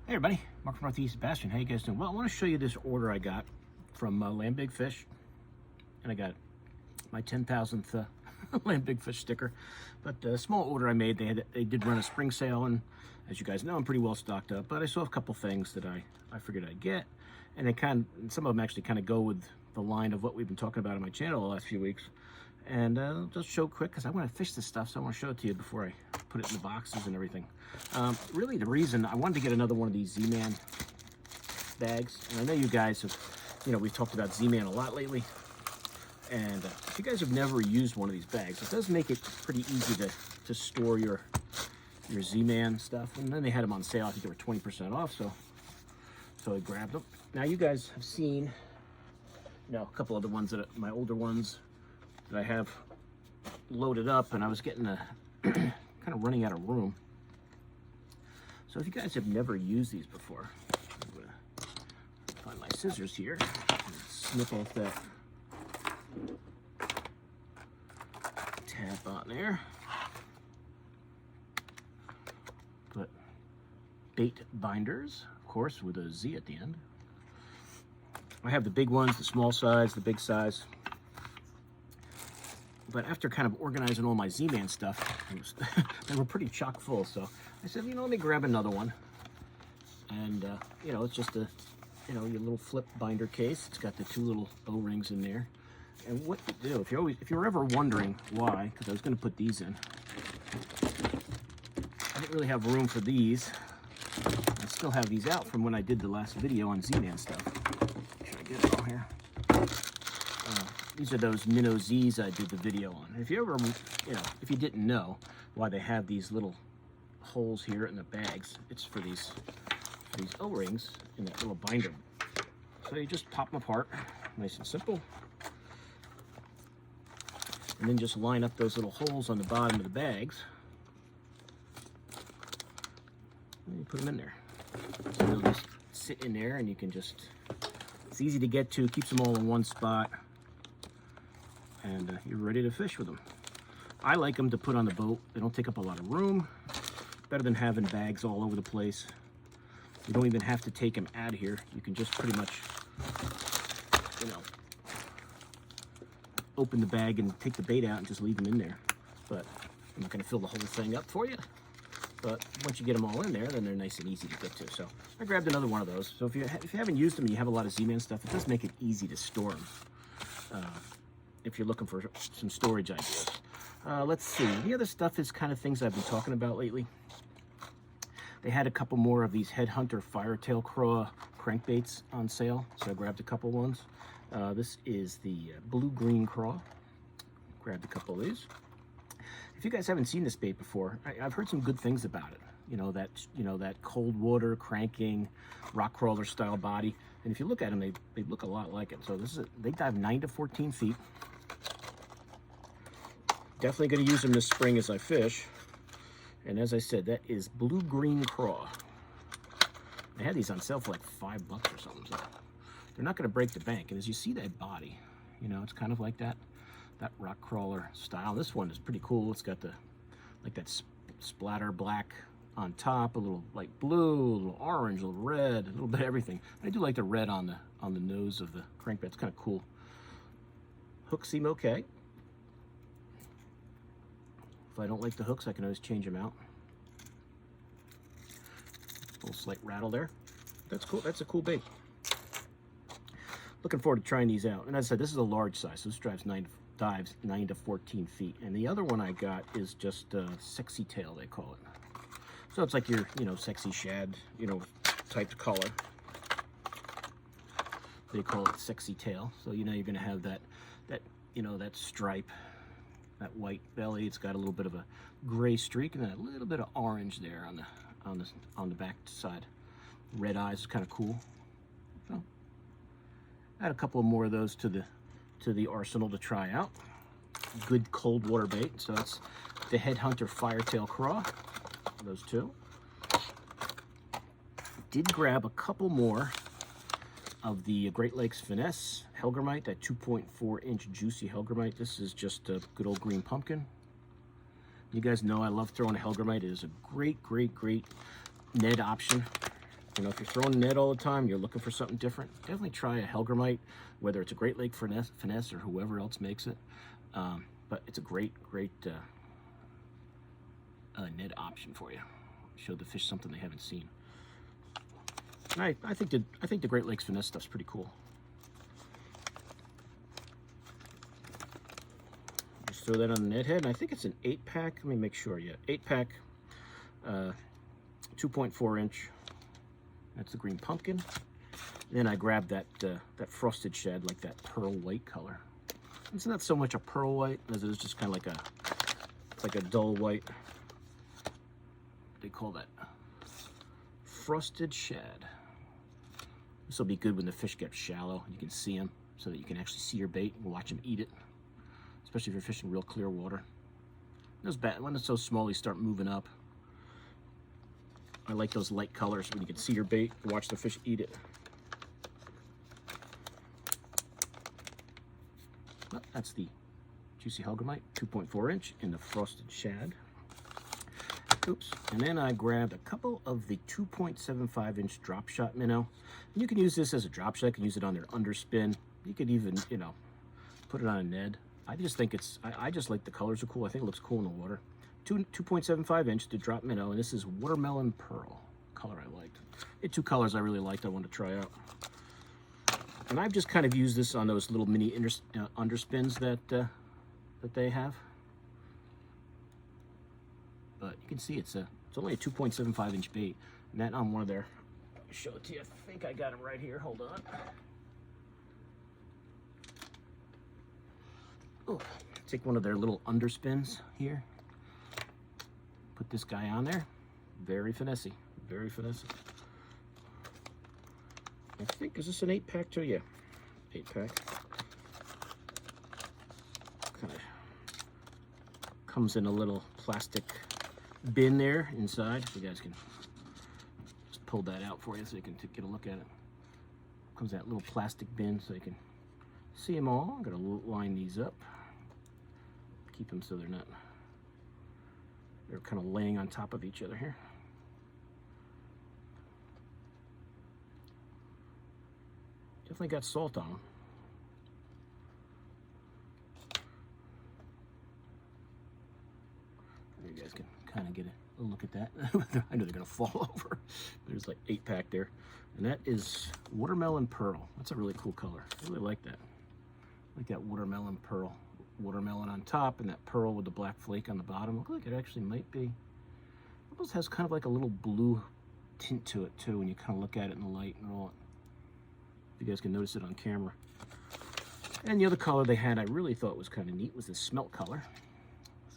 Hey everybody, Mark from Northeast Bastion. How you guys doing? Well, I want to show you this order I got from LandBigFish, and I got my 10,000th LandBigFish sticker. But a small order I made. They did run a spring sale, and as you guys know, I'm pretty well stocked up. But I saw a couple things that I figured I'd get, and some of them actually kind of go with the line of what we've been talking about on my channel the last few weeks. And I'll just show quick because I want to fish this stuff, so I want to show it to you before I put it in the boxes and everything. Really, the reason I wanted to get another one of these Z-Man bags, and I know you guys have, we've talked about Z-Man a lot lately, and if you guys have never used one of these bags, it does make it pretty easy to store your Z-Man stuff. And then they had them on sale. I think they were 20% off, so I grabbed them. Now you guys have seen, a couple other ones my older ones that I have loaded up, and I was getting kind of running out of room. So if you guys have never used these before, I'm gonna find my scissors here and snip off that tap on there. Put bait binders, of course, with a Z at the end. I have the big ones, the small size, the big size. But after kind of organizing all my Z-Man stuff, they were pretty chock full. So I said, let me grab another one. And, it's just your little flip binder case. It's got the two little O-rings in there. And what you do, if you're ever wondering why, because I was going to put these in, I didn't really have room for these. I still have these out from when I did the last video on Z-Man stuff. Should I get it all here? These are those minnow Z's I did the video on. If you ever, if you didn't know why they have these little holes here in the bags, it's for these O-rings in that little binder. So you just pop them apart, nice and simple. And then just line up those little holes on the bottom of the bags. And you put them in there. So they'll just sit in there, and you can just, it's easy to get to, keeps them all in one spot. And you're ready to fish with them. I like them to put on the boat. They don't take up a lot of room. Better than having bags all over the place. You don't even have to take them out of here. You can just pretty much, open the bag and take the bait out and just leave them in there. But I'm not going to fill the whole thing up for you. But once you get them all in there, then they're nice and easy to get to. So I grabbed another one of those. So if you haven't used them and you have a lot of Z-Man stuff, it does make it easy to store them. If you're looking for some storage ideas. Let's see, the other stuff is kind of things I've been talking about lately. They had a couple more of these Headhunter Firetail Craw crankbaits on sale, so I grabbed a couple ones. This is the blue-green craw. Grabbed a couple of these. If you guys haven't seen this bait before, I've heard some good things about it. That cold water cranking, rock crawler style body. And if you look at them, they look a lot like it. So they dive 9 to 14 feet. Definitely going to use them this spring as I fish. And as I said, that is blue-green craw. I had these on sale for like $5 or something. So they're not going to break the bank. And as you see that body, it's kind of like that rock crawler style. This one is pretty cool. It's got that splatter black on top, a little light blue, a little orange, a little red, a little bit of everything. I do like the red on the nose of the crankbait. It's kind of cool. Hooks seem okay. If I don't like the hooks, I can always change them out. A little slight rattle there. That's cool. That's a cool bait. Looking forward to trying these out. And as I said, this is a large size, so this dives 9 to 14 feet. And the other one I got is just sexy tail, they call it. So it's like your, sexy shad, type color. They call it sexy tail. So you're going to have that stripe, that white belly. It's got a little bit of a gray streak and then a little bit of orange there on the back side. Red eyes is kind of cool. So add a couple more of those to the arsenal to try out. Good cold water bait. So that's the Headhunter Firetail Craw. Those two. Did grab a couple more of the Great Lakes Finesse Hellgrammite, that 2.4-inch juicy Hellgrammite. This is just a good old green pumpkin. You guys know I love throwing a Hellgrammite. It is a great, great, great Ned option. You know, if you're throwing a net all the time, you're looking for something different, definitely try a Helgramite, whether it's a Great Lake Finesse or whoever else makes it. But it's a great net option for you. Show the fish something they haven't seen. I think the Great Lakes Finesse stuff's pretty cool. Just throw that on the net head, and I think it's an 8-pack. Let me make sure. Yeah, 8-pack, 2.4 inch. That's the green pumpkin. Then I grabbed that frosted shad, like that pearl white color. It's not so much a pearl white as it is just kind of like a dull white. What do they call that? Frosted shad. This will be good when the fish get shallow and you can see them, so that you can actually see your bait and watch them eat it, especially if you're fishing real clear water. Those when it's so small, they start moving up. I like those light colors when you can see your bait and watch the fish eat it. Well, that's the Juicy Helgramite, 2.4 inch in the frosted shad. Oops. And then I grabbed a couple of the 2.75 inch drop shot minnow. And you can use this as a drop shot. You can use it on their underspin. You could even, you know, put it on a Ned. I just think I just like the colors are cool. I think it looks cool in the water. 2.75 inch to drop minnow, and this is watermelon pearl color I liked. It's two colors I really liked. I wanted to try out. And I've just kind of used this on those little mini underspins that they have. But you can see it's only a 2.75 inch bait, and that on one of their. Let me show it to you. I think I got him right here. Hold on. Oh, take one of their little underspins here. Put this guy on there. Very finessey. Very finessey. I think, is this an 8-pack too? Yeah, 8-pack. Kind of comes in a little plastic bin there inside. You guys can just pull that out for you so you can get a look at it. Comes that little plastic bin so you can see them all. I'm gonna line these up. Keep them so they're kind of laying on top of each other here. Definitely got salt on them. You guys can kind of get a look at that. I know they're gonna fall over. There's like 8-pack there. And that is watermelon pearl. That's a really cool color. I really like that. I like that watermelon pearl. Watermelon on top and that pearl with the black flake on the bottom. Look like it actually might be. It almost has kind of like a little blue tint to it too when you kind of look at it in the light and roll it. You guys can notice it on camera. And the other color they had I really thought was kind of neat was the smelt color.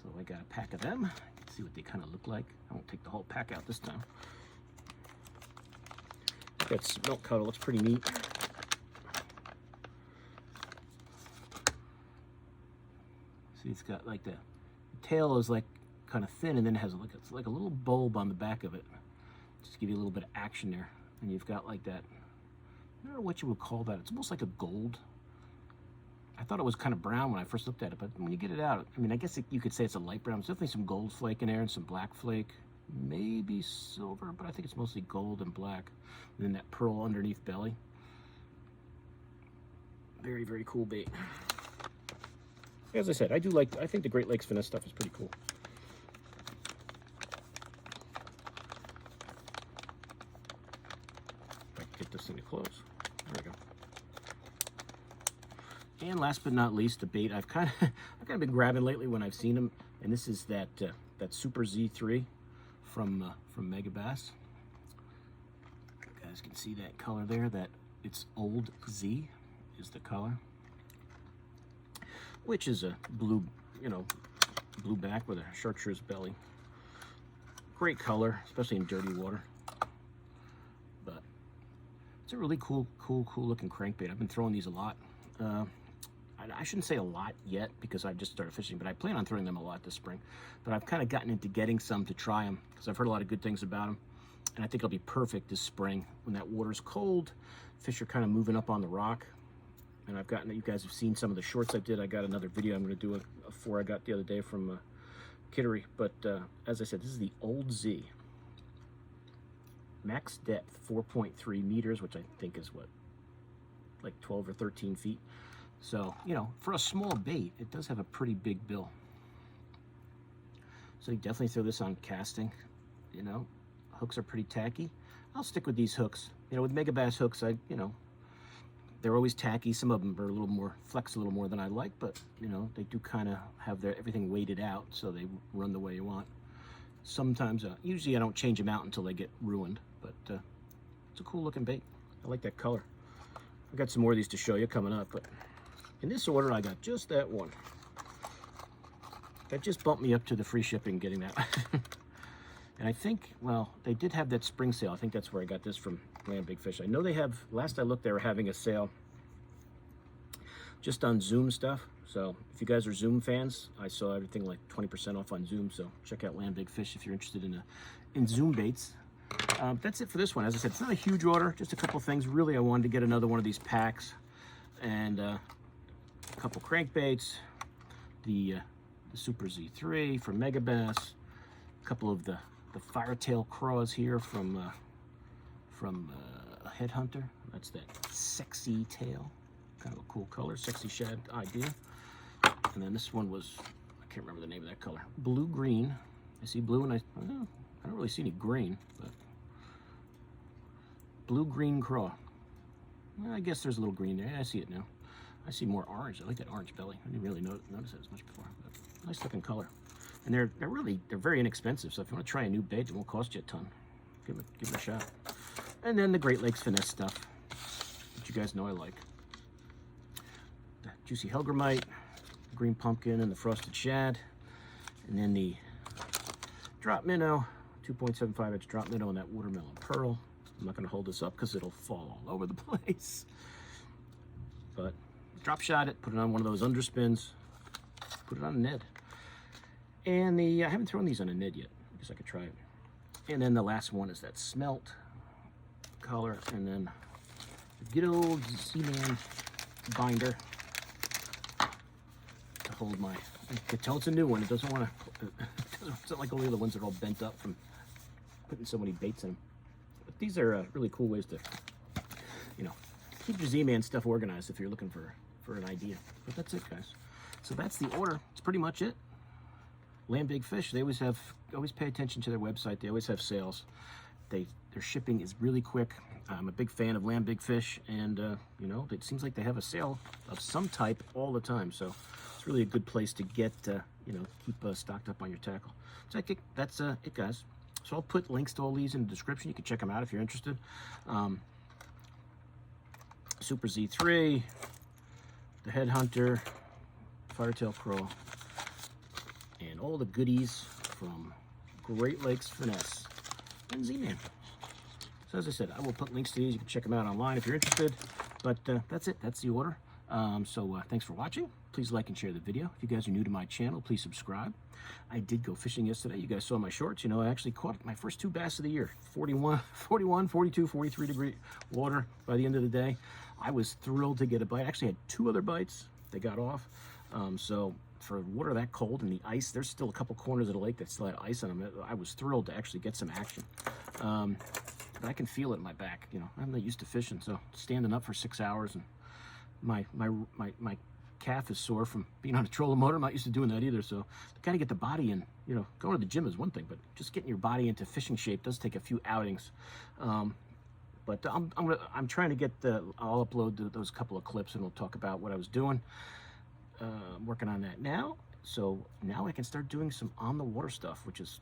So I got a pack of them. You can see what they kind of look like. I won't take the whole pack out this time. That smelt color looks pretty neat. See, it's got like the tail is like kind of thin, and then it has it's like a little bulb on the back of it. Just to give you a little bit of action there. And you've got like that, I don't know what you would call that. It's almost like a gold. I thought it was kind of brown when I first looked at it, but when you get it out, I mean, I guess you could say it's a light brown. There's definitely some gold flake in there and some black flake. Maybe silver, but I think it's mostly gold and black. And then that pearl underneath belly. Very, very cool bait. As I said, I think the Great Lakes Finesse stuff is pretty cool. If I can get this thing to close. There we go. And last but not least, the bait I've kind of been grabbing lately when I've seen them, and this is that Super Z3 from Megabass. You guys can see that color there. That it's Old Z is the color, which is a blue, blue back with a chartreuse belly. Great color, especially in dirty water. But it's a really cool looking crankbait. I've been throwing these a lot. I shouldn't say a lot yet because I've just started fishing, but I plan on throwing them a lot this spring. But I've kind of gotten into getting some to try them because I've heard a lot of good things about them. And I think it'll be perfect this spring when that water's cold. Fish are kind of moving up on the rock. And I've gotten, you guys have seen some of the shorts I did. I got another video I'm going to do a 4 I got the other day from Kittery. But as I said, this is the Old Z. max depth 4.3 meters, which I think is what, like 12 or 13 feet. So, you know, for a small bait, it does have a pretty big bill. So you definitely throw this on casting. You know, hooks are pretty tacky. I'll stick with these hooks. You know, with Megabass hooks, you know, they're always tacky. Some of them are a little more, flex a little more than I like, but, you know, they do kind of have everything weighted out, so they run the way you want. Sometimes, usually I don't change them out until they get ruined, but it's a cool looking bait. I like that color. I got some more of these to show you coming up, but in this order, I got just that one. That just bumped me up to the free shipping getting that. And I think, well, they did have that spring sale. I think that's where I got this from LandBigFish. I know they have, last I looked, they were having a sale just on Zoom stuff. So if you guys are Zoom fans, I saw everything like 20% off on Zoom. So check out LandBigFish if you're interested in Zoom baits. That's it for this one. As I said, it's not a huge order, just a couple things. Really, I wanted to get another one of these packs and a couple crankbaits, the Super Z3 from Megabass, a couple of the firetail craws here from Headhunter. That's that sexy tail, kind of a cool color, sexy shad idea. And then this one was, I can't remember the name of that color, blue-green. I see blue and I don't really see any green, but blue-green craw. Well, I guess there's a little green there. I see it now. I see more orange. I like that orange belly. I didn't really notice it as much before, but nice looking color. And they're very inexpensive. So if you want to try a new bait, it won't cost you a ton. Give it a shot. And then the Great Lakes Finesse stuff, which you guys know I like. The juicy Helgramite, green pumpkin, and the frosted shad. And then the drop minnow, 2.75 inch drop minnow, and that watermelon pearl. I'm not going to hold this up because it'll fall all over the place. But drop shot it, put it on one of those underspins, put it on a Ned. And I haven't thrown these on a Ned yet. I guess I could try it. And then the last one is that smelt color, and then the good old Seaman binder to hold my. I can tell it's a new one. It doesn't want to. It's not like all the other ones that are all bent up from putting so many baits in them. But these are really cool ways to, you know, keep your Z-Man stuff organized if you're looking for an idea. But that's it, guys. So that's the order. It's pretty much it. LandBigFish, they always pay attention to their website. They always have sales. Their shipping is really quick. I'm a big fan of LandBigFish, and you know, it seems like they have a sale of some type all the time. So it's really a good place to get, you know, keep stocked up on your tackle. So that's it, guys. So I'll put links to all these in the description. You can check them out if you're interested. Super Z3, the Headhunter, Firetail Crow, and all the goodies from Great Lakes Finesse and Z-Man. So as I said, I will put links to these. You can check them out online if you're interested. But that's it. That's the order. So thanks for watching. Please like and share the video. If you guys are new to my channel, please subscribe. I did go fishing yesterday. You guys saw my shorts. You know, I actually caught my first 2 bass of the year. 41, 42, 43 degree water by the end of the day. I was thrilled to get a bite. I actually had 2 other bites. They got off. So for water that cold and the ice, there's still a couple corners of the lake that still had ice on them. I was thrilled to actually get some action. But I can feel it in my back. You know, I'm not used to fishing, so standing up for 6 hours, and my calf is sore from being on a trolling motor. I'm not used to doing that either. So to kind of get the body in, you know, going to the gym is one thing, but just getting your body into fishing shape does take a few outings. But I'm trying to get I'll upload those couple of clips, and we'll talk about what I was doing. I'm working on that now, so now I can start doing some on the water stuff, which is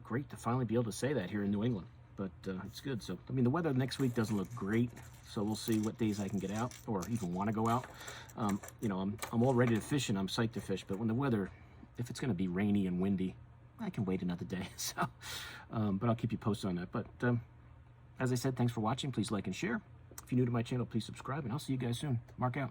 great to finally be able to say that here in New England. But it's good. So I mean, the weather next week doesn't look great, so we'll see what days I can get out or even want to go out. You know, I'm all ready to fish and I'm psyched to fish, but when the weather, if it's going to be rainy and windy, I can wait another day. So but I'll keep you posted on that. But as I said, thanks for watching. Please like and share. If you're new to my channel, please subscribe, and I'll see you guys soon. Mark out.